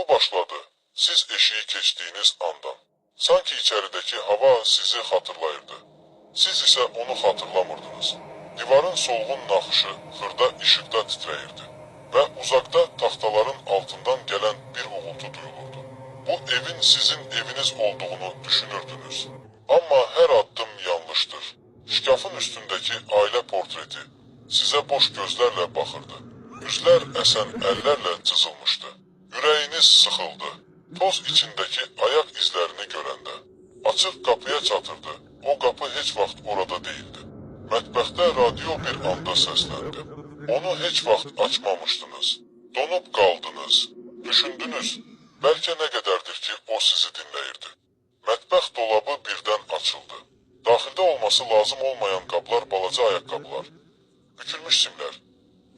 Bu başladı siz eşiği keçdiyiniz andan. Sanki içəridəki hava sizi xatırlayırdı. Siz isə onu xatırlamırdınız. Divarın solğun naxışı xırda işıqda titrəyirdi və uzaqda taxtaların altından gələn bir uğultu duyulurdu. Bu evin sizin eviniz olduğunu düşünürdünüz. Amma hər addım yanlışdır. Şkafın üstündəki ailə portreti sizə boş gözlərlə baxırdı. Üzlər əsən əllərlə çızılmışdı. Ürəyiniz sıxıldı. Toz içindəki ayaq izlərini görəndə. Açıq qapıya çatırdı. O qapı heç vaxt orada değildi. Mətbəxdə radio bir anda səsləndi. Onu heç vaxt açmamışdınız. Donub qaldınız. Düşündünüz, bəlkə nə qədərdir ki, o sizi dinləyirdi. Mətbəx dolabı birdən açıldı. Daxildə olması lazım olmayan qablar balaca ayaqqabılar. Bükülmüş simlər.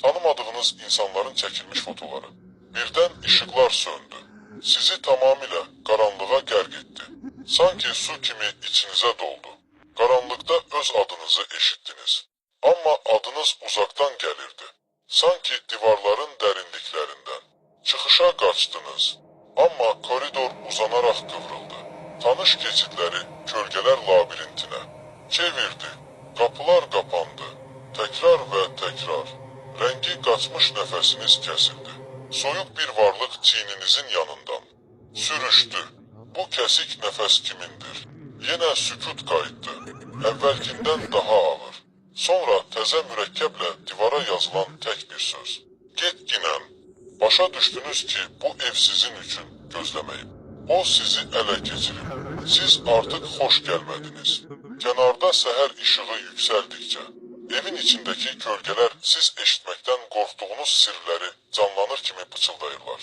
Tanımadığınız insanların çəkilmiş fotoları. Birdən işıqlar söndü. Sizi tamamilə qaranlığa qərq etdi. Sanki su kimi içinizə doldu. Qaranlıqda öz adınızı eşitdiniz. Amma adınız uzaqdan gəlirdi. Sanki divarların dərinliklərindən. Çıxışa qaçdınız. Amma koridor uzanaraq qıvrıldı. Tanış keçidləri kölgələr labirintinə çevirdi. Qapılar qapandı. Təkrar və təkrar. Rəngi qaçmış nəfəsiniz kəsildi. Soyuq bir varlıq çiyninizin yanından. Sürüşdü. Bu kəsik nəfəs kimindir? Yenə sükut qayıtdı. Əvvəlkindən daha ağır. Sonra təzə mürəkkəblə divara yazılan tək bir söz. Get ginən. Başa düşdünüz ki, bu ev sizin üçün gözləməyib. O sizi ələ keçirib. Siz artıq xoş gəlmədiniz. Kənarda səhər işığı yüksəldikcə, evin içindəki kölgələr siz eşitməkdən qorxduğunuz sirləri canlanır kimi pıçıldayırlar.